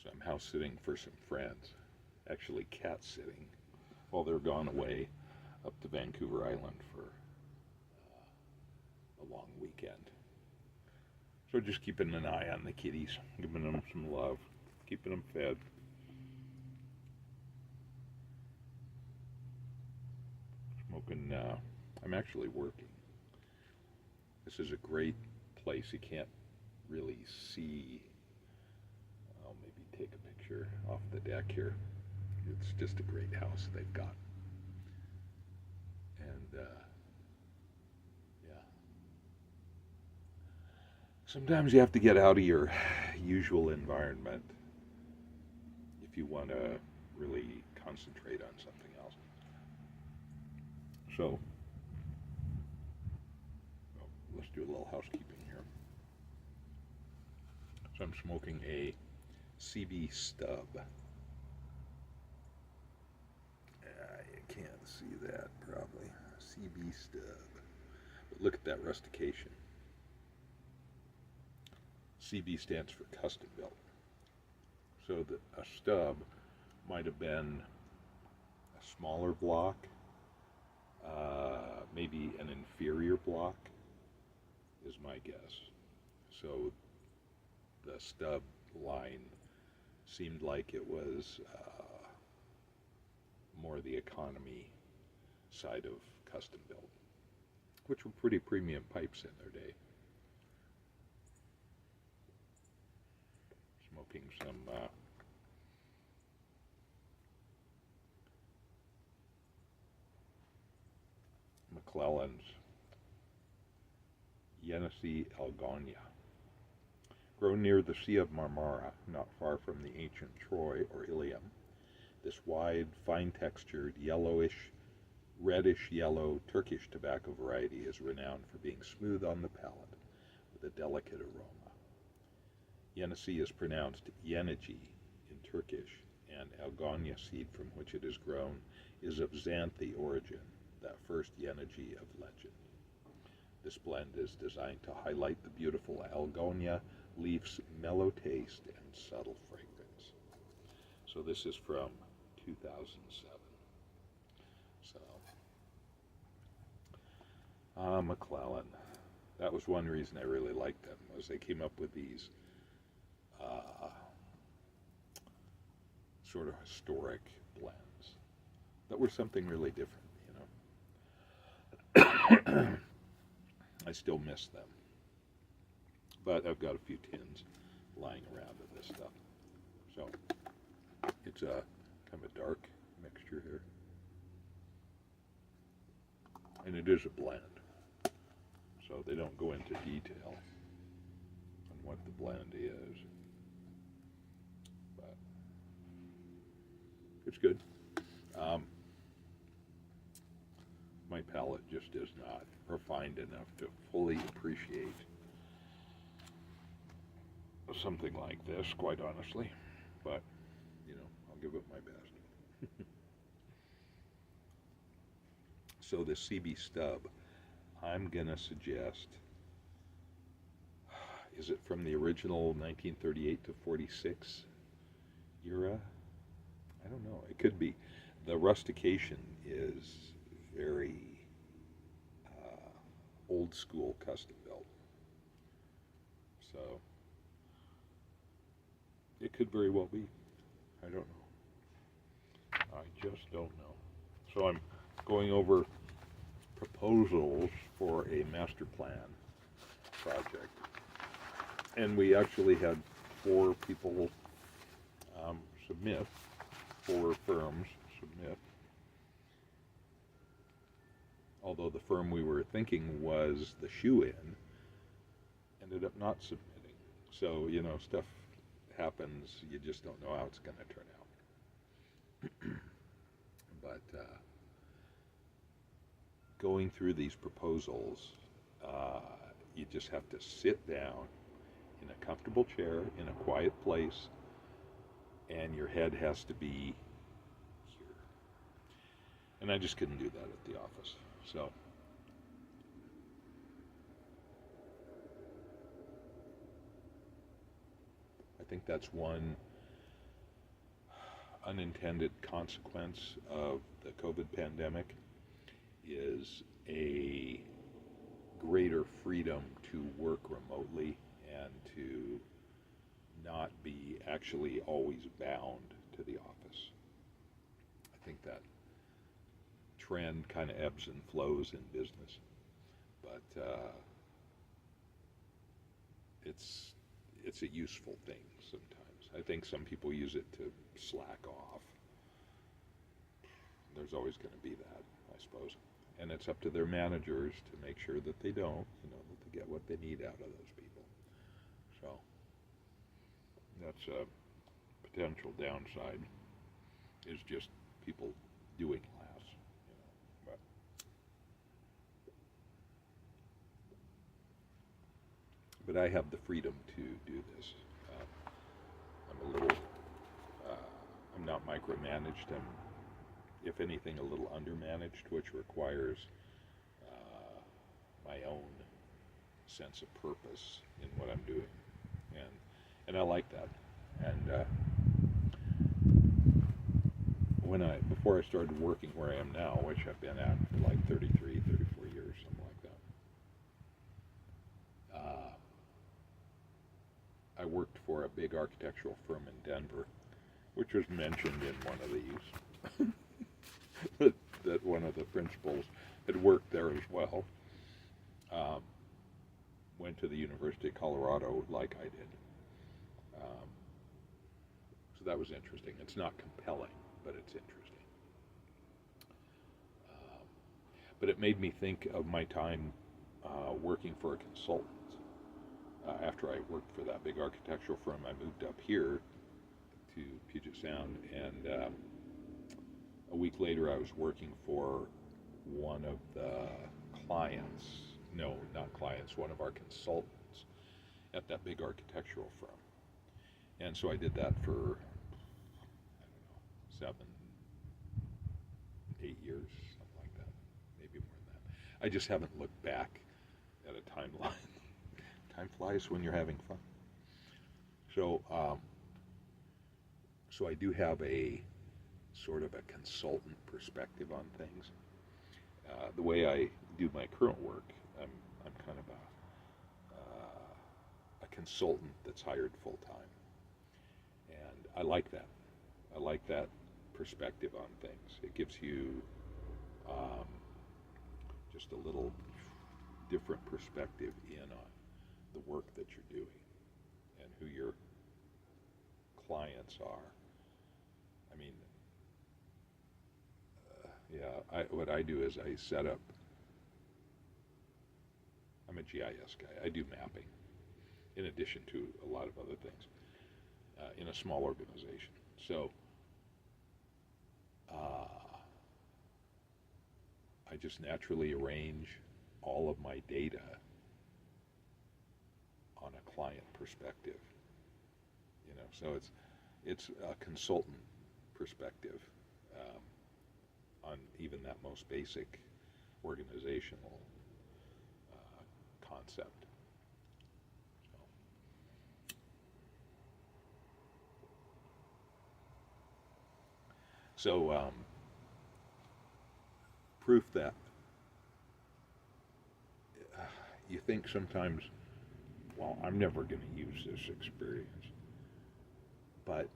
So I'm house sitting for some friends, actually cat sitting, while they're gone away up to Vancouver Island for a long weekend. So just keeping an eye on the kitties, giving them some love, keeping them fed. Smoking, I'm actually working. This is a great place. You can't really see. I'll maybe take a picture off the deck here. It's just a great house they've got. And yeah, sometimes you have to get out of your usual environment if you want to really concentrate on something else. So, let's do a little housekeeping here. So I'm smoking a CB Stub. You can't see that probably. CB Stub. But look at that rustication. CB stands for custom built. So a stub might have been a smaller block, maybe an inferior block, is my guess. So the stub line seemed like it was more the economy side of custom built, which were pretty premium pipes in their day. Smoking some McClellands Yenice Algonya. Grown near the Sea of Marmara, not far from the ancient Troy or Ilium, this wide, fine-textured, yellowish, reddish-yellow Turkish tobacco variety is renowned for being smooth on the palate with a delicate aroma. Yenice is pronounced Yenici in Turkish, and Algonya seed from which it is grown is of Xanthi origin, that first Yenici of legend. This blend is designed to highlight the beautiful Algonya leaf's mellow taste and subtle fragrance. So this is from 2007. So, McClelland. That was one reason I really liked them, was they came up with these sort of historic blends that were something really different, you know. I still miss them, but I've got a few tins lying around of this stuff. So it's a kind of a dark mixture here, and it is a blend, so they don't go into detail on what the blend is, but it's good. My palate just is not refined enough to fully appreciate something like this, quite honestly, but you know, I'll give it my best. So the CB Stub, I'm gonna suggest, is it from the original 1938 to 46 era? I don't know, it could be. The rustication is very old school custom built, so it could very well be. I don't know. I just don't know. So I'm going over proposals for a master plan project, and we actually had 4 people submit, 4 firms submit, although the firm we were thinking was the shoe-in ended up not submitting. So, you know, stuff happens, you just don't know how it's going to turn out. But going through these proposals, you just have to sit down in a comfortable chair in a quiet place, and your head has to be here. And I just couldn't do that at the office. So I think that's one unintended consequence of the COVID pandemic is a greater freedom to work remotely and to not be actually always bound to the office. I think that trend kind of ebbs and flows in business, but it's a useful thing sometimes. I think some people use it to slack off. There's always going to be that, I suppose. And it's up to their managers to make sure that they don't, that they get what they need out of those people. So that's a potential downside, is just people doing less, But I have the freedom to do this. I'm not micromanaged. I'm, if anything, a little undermanaged, which requires my own sense of purpose in what I'm doing, and I like that. And before I started working where I am now, which I've been at for like 33, 34 years, something like that, I worked for a big architectural firm in Denver, which was mentioned in one of these, that one of the principals had worked there as well. Went to the University of Colorado like I did. So that was interesting. It's not compelling, but it's interesting. But it made me think of my time working for a consultant. After I worked for that big architectural firm, I moved up here to Puget Sound, and a week later I was working for one of the clients, no, not clients, one of our consultants at that big architectural firm. And so I did that for, 7, 8 years, something like that, maybe more than that. I just haven't looked back at a timeline. Time flies when you're having fun. So, so I do have a sort of a consultant perspective on things. The way I do my current work, I'm kind of a consultant that's hired full time, and I like that. I like that perspective on things. It gives you just a little different perspective in on the work that you're doing and who your clients are. I mean, what I do is I set up, I'm a GIS guy. I do mapping in addition to a lot of other things in a small organization. So I just naturally arrange all of my data on a client perspective, so it's a consultant perspective on even that most basic organizational concept. So proof that you think sometimes, well, I'm never going to use this experience, but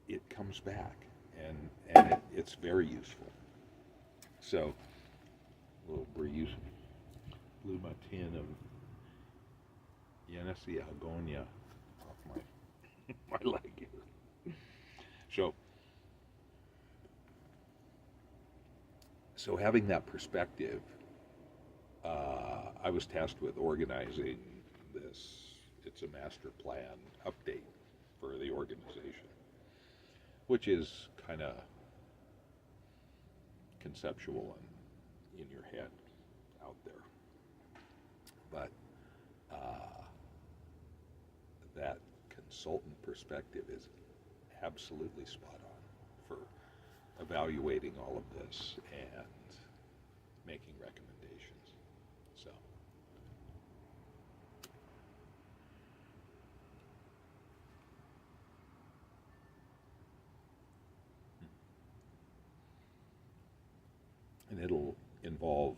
it comes back, and it's very useful. So, a little breeze blew my tin of Yenice Algonya off my leg here. So having that perspective, I was tasked with organizing this. It's a master plan update for the organization, which is kind of conceptual and in your head out there. But that consultant perspective is absolutely spot on for evaluating all of this and making recommendations. So involve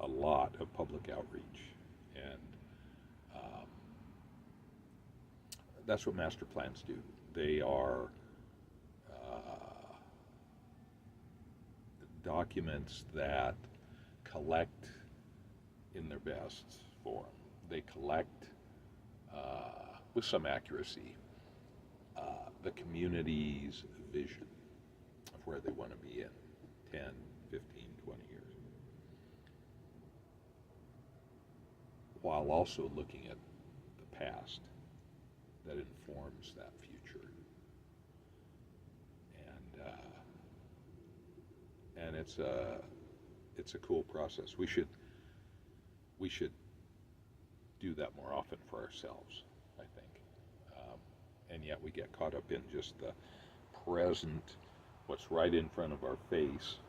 a lot of public outreach, and that's what master plans do. They are documents that collect in their best form. They collect with some accuracy the community's vision of where they want to be in 10, 15, 20 years, while also looking at the past that informs that future. And it's a cool process. We should do that more often for ourselves, I think. And yet we get caught up in just the present, what's right in front of our face,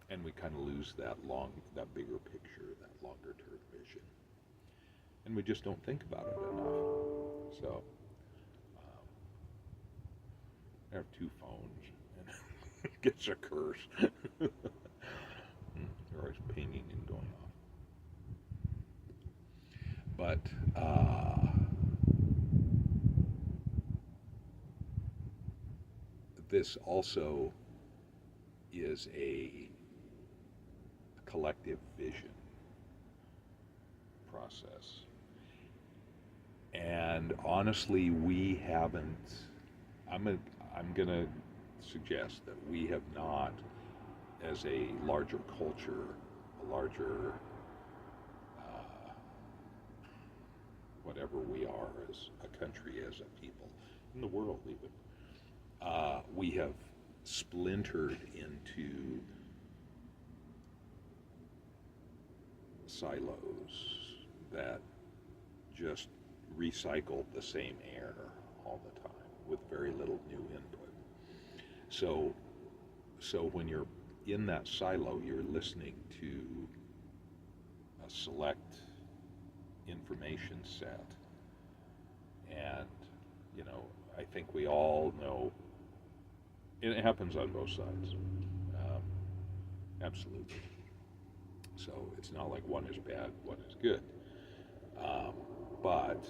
and we kind of lose that bigger picture, that longer term vision, and we just don't think about it enough. So I have 2 phones, and it gets a curse. They're always pinging and going off. But this also is a collective vision process. And honestly, we haven't, I'm going to suggest that we have not, as a larger culture, a larger whatever we are as a country, as a people, in the world even, we have splintered into silos that just recycle the same air all the time with very little new input. So when you're in that silo, you're listening to a select information set, and I think we all know, and it happens on both sides, absolutely. So it's not like one is bad, one is good, but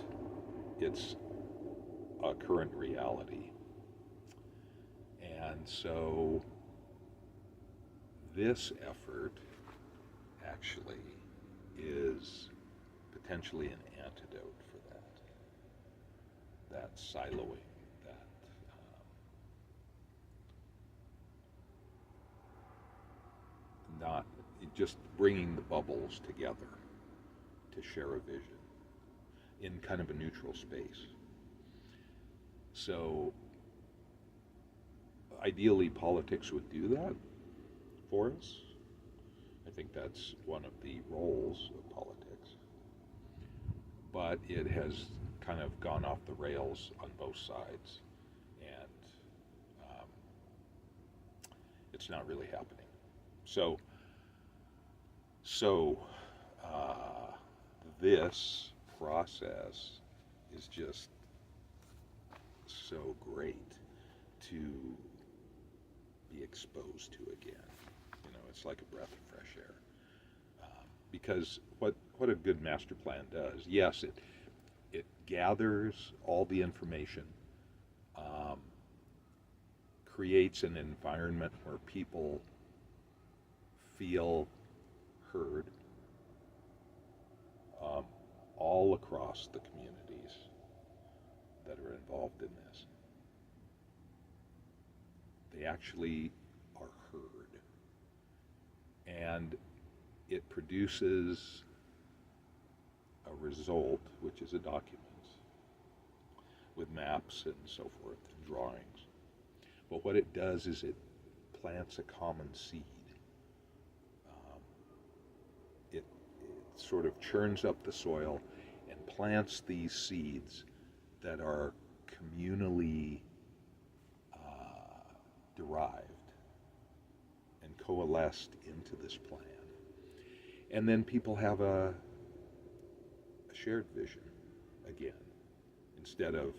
it's a current reality. And so this effort actually is potentially an antidote for that siloing, that not just bringing the bubbles together to share a vision in kind of a neutral space. So ideally, politics would do that for us. I think that's one of the roles of politics. But it has kind of gone off the rails on both sides, and it's not really happening. So this process is just so great to be exposed to again. It's like a breath of fresh air. Because what a good master plan does, yes, it gathers all the information, creates an environment where people feel heard, all across the communities that are involved in this. They actually are heard. And it produces a result, which is a document with maps and so forth, and drawings. But what it does is it plants a common seed. It sort of churns up the soil and plants these seeds that are communally derived and coalesced into this plan. And then people have a shared vision again. Instead of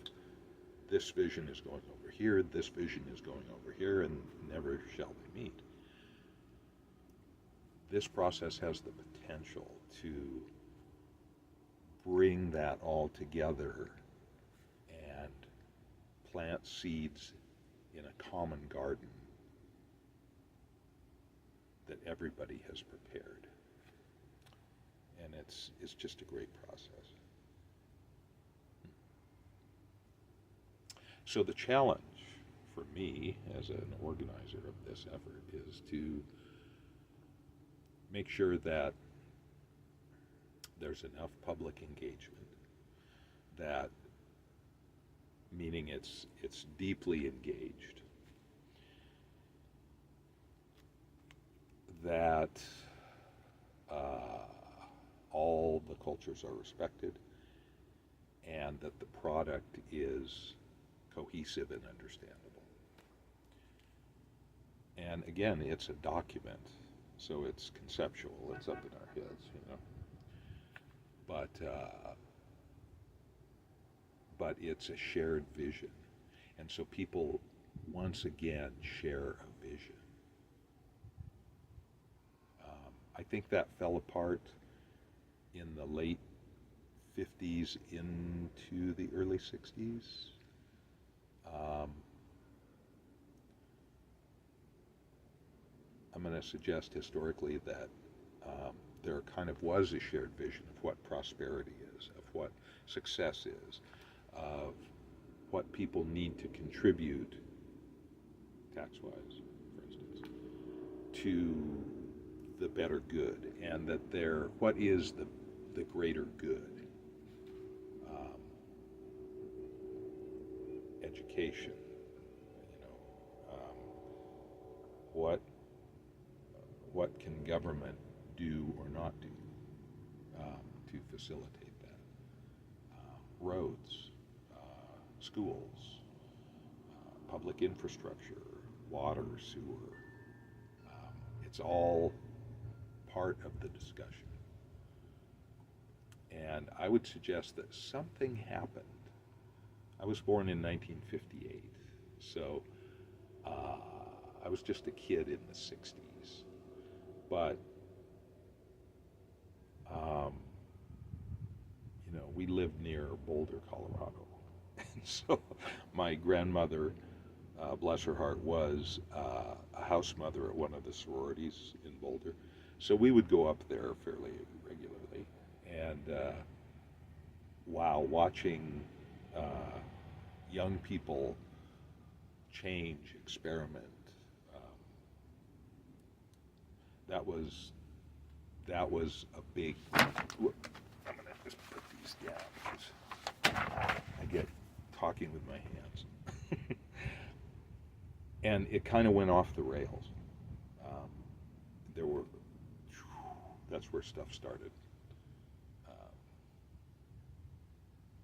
this vision is going over here, this vision is going over here, and never shall they meet. this process has the potential to bring that all together and plant seeds in a common garden that everybody has prepared. And it's just a great process. So the challenge for me as an organizer of this effort is to make sure that there's enough public engagement, that meaning it's deeply engaged, that all the cultures are respected, and that the product is cohesive and understandable. And again, it's a document, so it's conceptual, it's up in our heads, you know. But it's a shared vision. And so people, once again, share a vision. I think that fell apart in the late 50s into the early 60s. I'm going to suggest historically that there kind of was a shared vision of what prosperity is, of what success is, of what people need to contribute, tax-wise, for instance, to the better good, and that what is the greater good? Education, you know, what can government do or not do to facilitate that? Roads, schools, public infrastructure, water, sewer. It's all part of the discussion. And I would suggest that something happened. I was born in 1958, so I was just a kid in the 60s. But, you know, we lived near Boulder, Colorado. And so my grandmother, bless her heart, was a house mother at one of the sororities in Boulder. So we would go up there fairly regularly. And wow, watching young people change, experiment, that was a big. I'm gonna just put these down because I get talking with my hands, and it kind of went off the rails. That's where stuff started.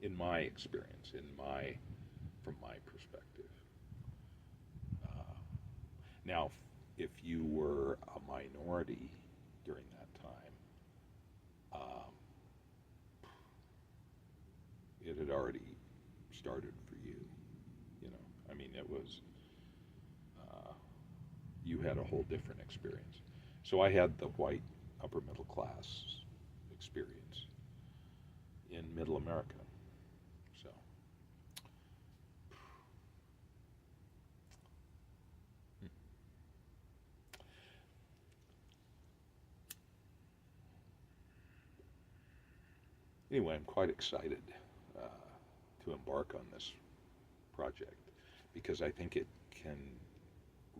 In my experience, from my perspective. Now, if you were a minority during that time, it had already started for you. You know, I mean, it was, you had a whole different experience. So I had the white upper middle class experience in middle America. So anyway, I'm quite excited to embark on this project because I think it can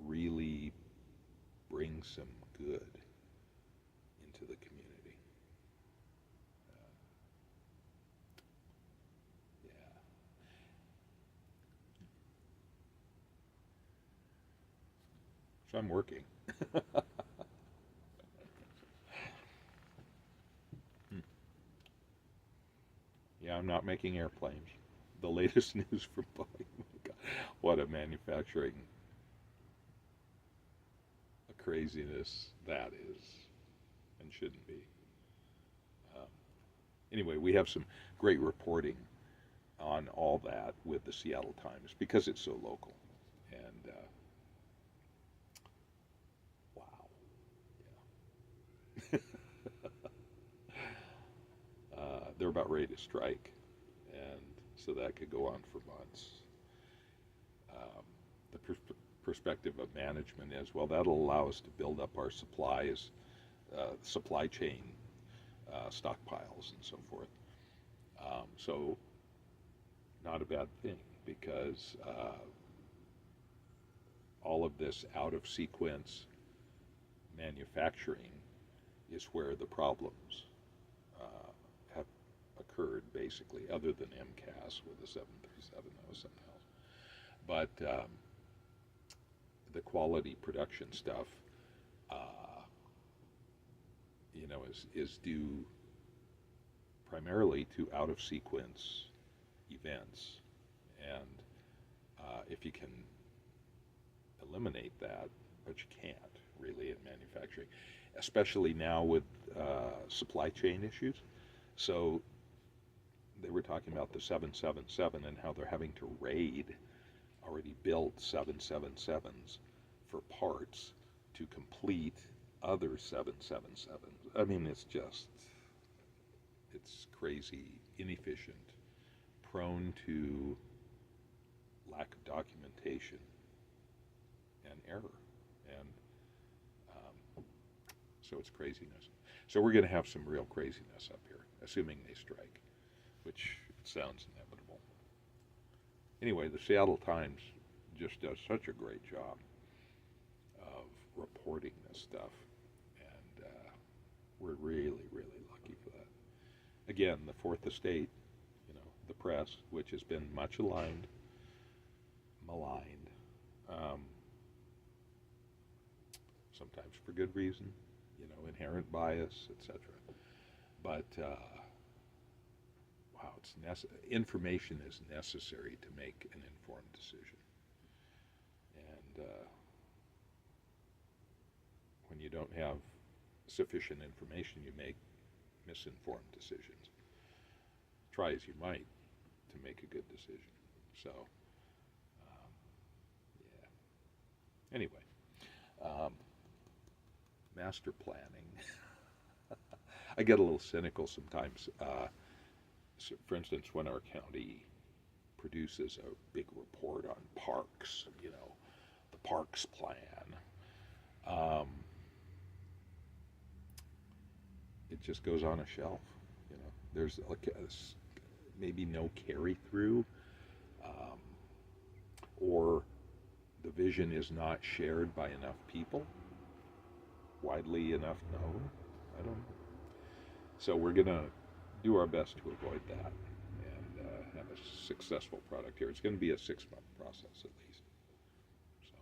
really bring some good into the community. Yeah. So I'm working. Yeah, I'm not making airplanes. The latest news from Boeing. What a manufacturing craziness that is and shouldn't be. Anyway, we have some great reporting on all that with the Seattle Times because it's so local. And wow, They're about ready to strike, and so that could go on for months. The perspective of management is, well, that'll allow us to build up our supplies, supply chain stockpiles and so forth. So not a bad thing, because all of this out of sequence manufacturing is where the problems have occurred, basically, other than MCAS with the 737, that was something else. But the quality production stuff, is due primarily to out of sequence events, and if you can eliminate that, but you can't really in manufacturing, especially now with supply chain issues. So they were talking about the 777 and how they're having to raid already built 777s for parts to complete other 777s. I mean, it's crazy, inefficient, prone to lack of documentation and error. And so it's craziness. So we're going to have some real craziness up here, assuming they strike, which sounds inevitable. Anyway, the Seattle Times just does such a great job of reporting this stuff, and we're really, really lucky for that. Again, the Fourth Estate, the press, which has been much maligned, sometimes for good reason, inherent bias, etc. But wow, information is necessary to make an informed decision. And when you don't have sufficient information, you make misinformed decisions. Try as you might to make a good decision. So, yeah. Anyway, master planning. I get a little cynical sometimes. So for instance, when our county produces a big report on parks, the parks plan, it just goes on a shelf. There's maybe no carry through, or the vision is not shared by enough people, widely enough known. I don't know. So we're going to do our best to avoid that and have a successful product here. It's going to be a 6-month process at least. So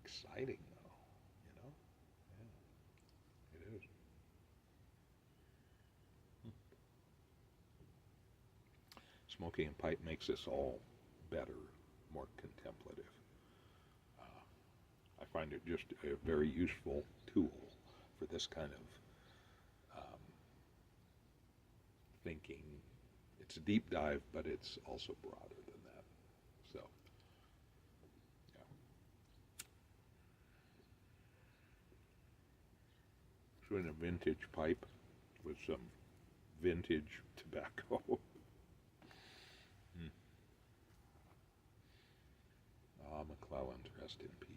exciting, though, Yeah, it is. Smoking and pipe makes this all better, more contemplative. I find it just a very useful tool for this kind of thinking. It's a deep dive, but it's also broader than that. So, yeah. So in a vintage pipe with some vintage tobacco. McClellands, rest in peace.